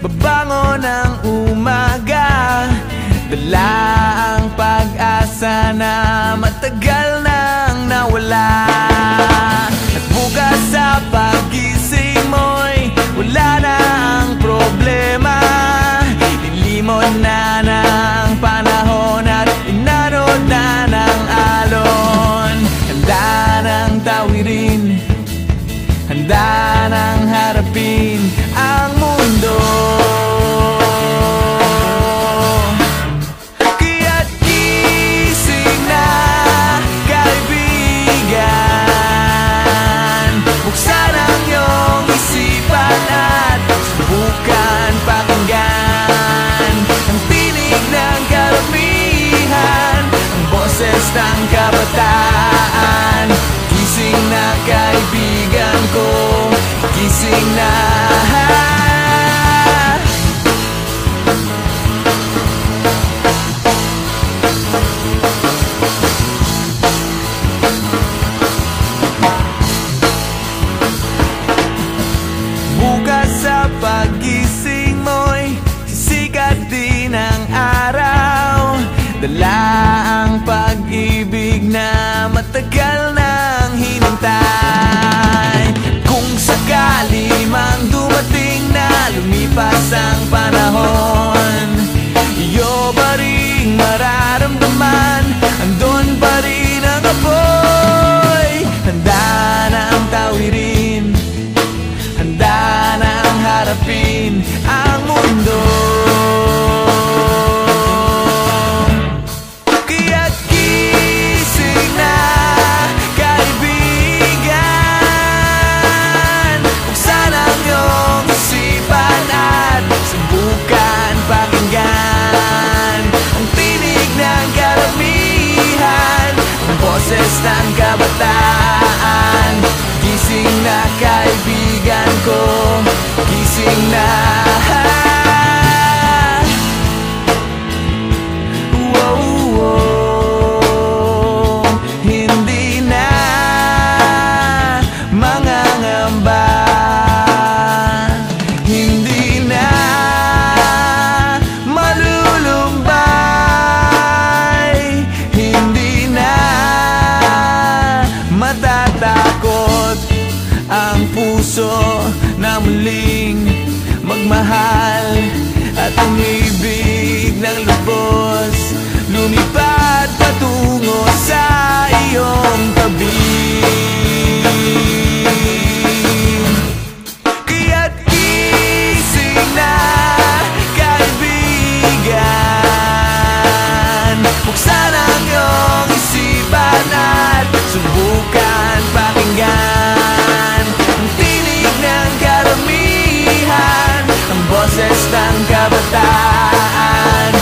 babangon ng umaga, dala ang pag-asa na matagal nang nawala. At bukas sa pagising mo'y wala na ang problema. Nilimon na ng panahon at inanod na ng alon. Handa ng tawirin, handa ng harapin ang mundo. Kaya't gising na, kaibigan. Buksan ang iyong isipan at subukan pakinggan ang tinig ng karamihan, ang boses ng kabataan. Gising na, kaibigan ko, gising na. Bukas sa pagising mo'y sisikat din ang araw, dala ang pag-ibig na matagal nang hinintay. Kung sakali mang dumating na lumipas ang panahon, iyo ba ring mararamdaman, andon pa rin ang apoy. Handa na ang tawirin, handa na ang harapin ang mundo. Kaya't gising na, kaibigan. Buksan ang iyong isipan at subukan pakinggan ang tinig ng karamihan, ang boses ng kabataan. Gising na, kaibigan ko, gising na. Hindi na mangangamba, hindi na malulumbay, hindi na matatakot ang puso na muling magmahal at umibig ng lubos, lumipad patungo sa iyong tabi. Kaya't gising na, kaibigan. Buksan ang iyong isipan at subukan pakinggan ang tinig ng karamihan, ang boses ng kabataan.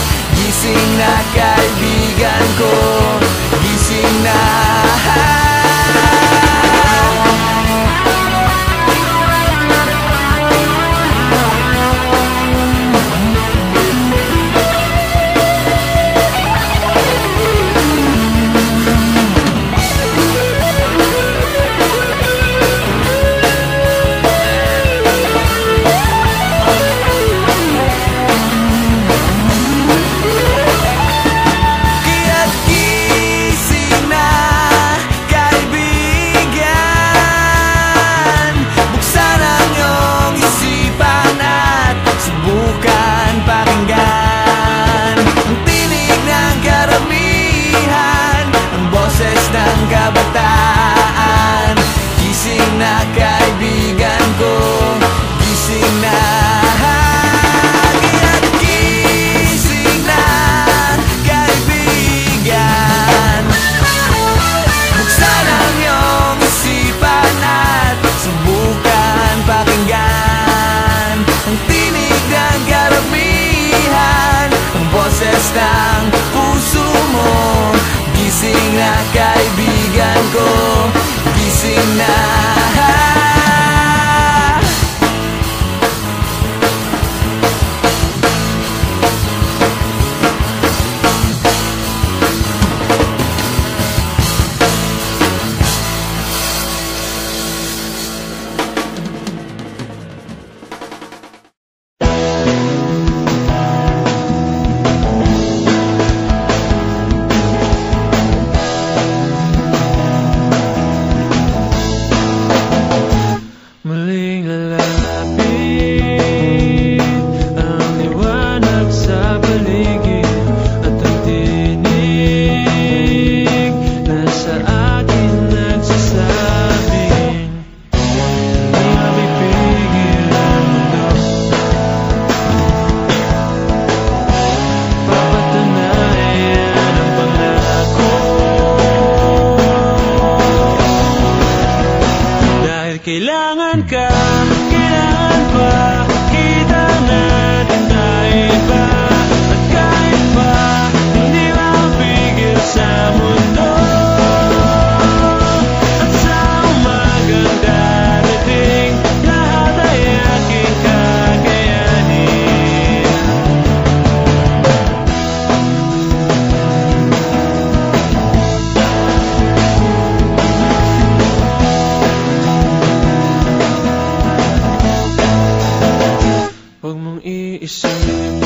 isipin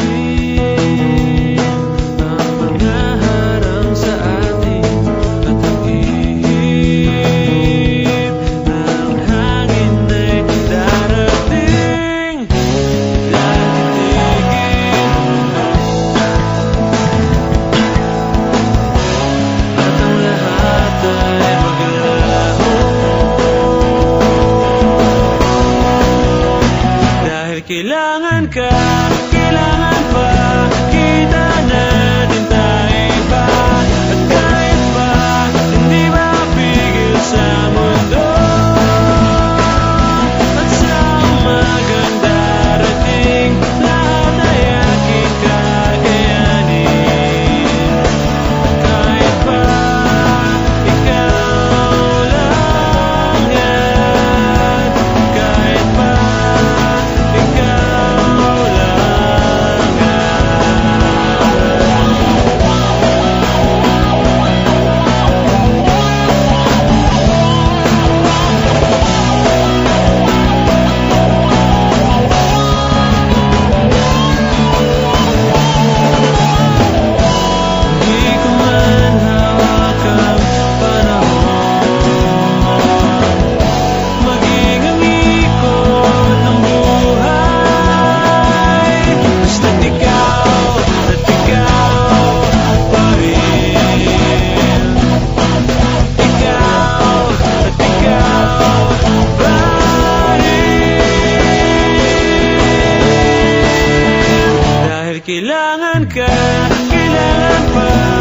ang mga harang sa atin at ang ihip ng hangin ay darating. Dahil titigil at ang lahat ay maglaho. Dahil kailangan ka, kailangan pa kita natin tayo pa. At kahit pa hindi mapigil sa mundo, at sa umagang darating lahat ay aking kakayanin. Kahit pa ikaw lang yan, kahit pa ikaw lang Di ko man hawak ang panahon, maging ang ikot ng buhay. Basta't ikaw pa rin. Ikaw pa rin. Dahil kailangan ka, kailangan pa